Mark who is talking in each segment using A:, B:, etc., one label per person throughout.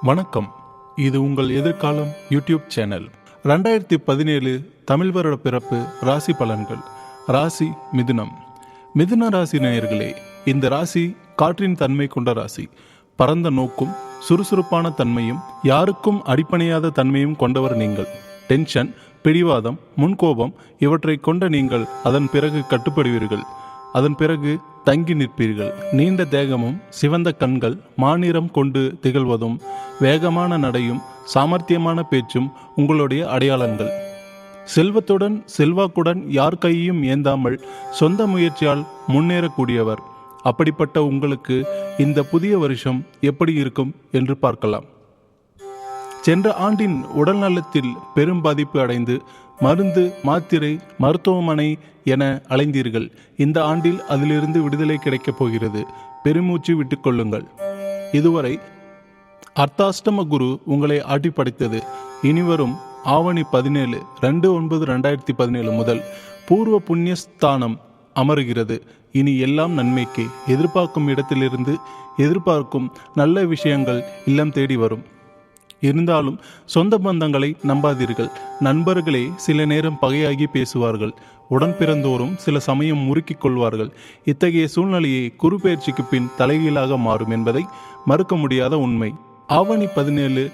A: வணக்கம். இது உங்கள் எதிர்காலம் யூடியூப் சேனல். 2017 தமிழ் வருட பிறப்பு ராசி பலன்கள். ராசி மிதுனம். மிதுன ராசி நேயர்களே, இந்த ராசி காற்றின் தன்மை கொண்ட ராசி. பரந்த நோக்கும் சுறுசுறுப்பான தன்மையும் யாருக்கும் அடிப்பணியாத தன்மையும் கொண்டவர் நீங்கள். டென்ஷன், பிடிவாதம், முன்கோபம் இவற்றை கொண்ட நீங்கள் அதன் பிறகு கட்டுப்படுவீர்கள். அதன் பிறகு தங்கி நிற்பீர்கள். நீண்ட தேகமும் சிவந்த கண்கள், மாநிறம் கொண்டு திகழ்வதும், வேகமான நடையும் சாமர்த்தியமான பேச்சும் உங்களுடைய அடையாளங்கள். செல்வத்துடன் செல்வாக்குடன் யார் கையையும் ஏந்தாமல் சொந்த முயற்சியால் முன்னேறக்கூடியவர். அப்படிப்பட்ட உங்களுக்கு இந்த புதிய வருஷம் எப்படி இருக்கும் என்று பார்க்கலாம். சென்ற ஆண்டின் உடல் நலத்தில் பெரும் பாதிப்பு அடைந்து மருந்து, மாத்திரை, மருத்துவமனை என அலைந்தீர்கள். இந்த ஆண்டில் அதிலிருந்து விடுதலை கிடைக்கப் போகிறது. பெருமூச்சு விட்டுக்கொள்ளுங்கள். இதுவரை அர்த்தாஷ்டம குரு உங்களை ஆட்டி படைத்தது. இனிவரும் ஆவணி 17 2/9/2017 முதல் பூர்வ புண்ணியஸ்தானம் அமருகிறது. இனி எல்லாம் நன்மைக்கு. எதிர்பார்க்கும் இடத்திலிருந்து எதிர்பார்க்கும் நல்ல விஷயங்கள் இல்லம் தேடி வரும். இருந்தாலும் சொந்த பந்தங்களை நம்பாதீர்கள். நண்பர்களே சில நேரம் பகையாகி பேசுவார்கள். உடன் பிறந்தோரும் சில சமயம் முறுக்கிக் கொள்வார்கள். இத்தகைய சூழ்நிலையை குரு பெயர்ச்சிக்கு பின் தலைகீழாக மாறும் என்பதை மறுக்க முடியாத உண்மை. ஆவணி 17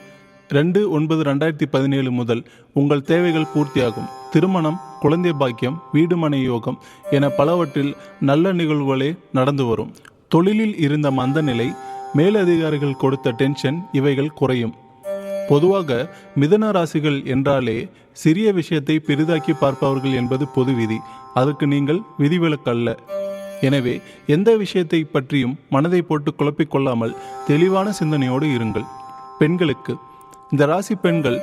A: 2/9/2017 முதல் உங்கள் தேவைகள் பூர்த்தியாகும். திருமணம், குழந்தை பாக்கியம், வீடுமனை யோகம் என பலவற்றில் நல்ல நிகழ்வுகளே நடந்து வரும். தொழிலில் இருந்த மந்த நிலை, மேலதிகாரிகள் கொடுத்த டென்ஷன் இவைகள் குறையும். பொதுவாக மிதுன ராசிகள் என்றாலே சிறிய விஷயத்தை பெரிதாக்கி பார்ப்பவர்கள் என்பது பொது விதி. அதற்கு நீங்கள் விதிவிலக்கல்ல. எனவே எந்த விஷயத்தை பற்றியும் மனதை போட்டு குழப்பிக்கொள்ளாமல் தெளிவான சிந்தனையோடு இருங்கள். பெண்களுக்கு, இந்த ராசி பெண்கள்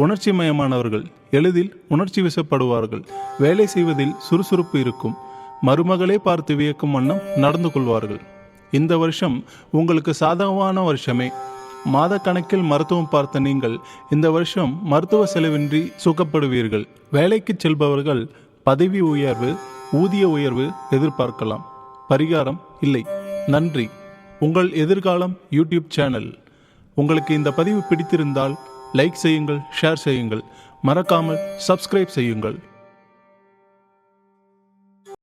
A: உணர்ச்சிமயமானவர்கள். எளிதில் உணர்ச்சி வசப்படுவார்கள். வேலை செய்வதில் சுறுசுறுப்பு இருக்கும். மருமகளே பார்த்து வியக்கும் வண்ணம் நடந்து கொள்வார்கள். இந்த வருஷம் உங்களுக்கு சாதகமான வருஷமே. மாத கணக்கில் மருத்துவம் பார்த்த நீங்கள் இந்த வருஷம் மருத்துவ செலவின்றி சுகப்படுவீர்கள். வேலைக்கு செல்பவர்கள் பதவி உயர்வு, ஊதிய உயர்வு எதிர்பார்க்கலாம். பரிகாரம் இல்லை. நன்றி. உங்கள் எதிர்காலம் யூடியூப் சேனல். உங்களுக்கு இந்த பதிவு பிடித்திருந்தால் லைக் செய்யுங்கள், ஷேர் செய்யுங்கள், மறக்காமல் சப்ஸ்கிரைப் செய்யுங்கள்.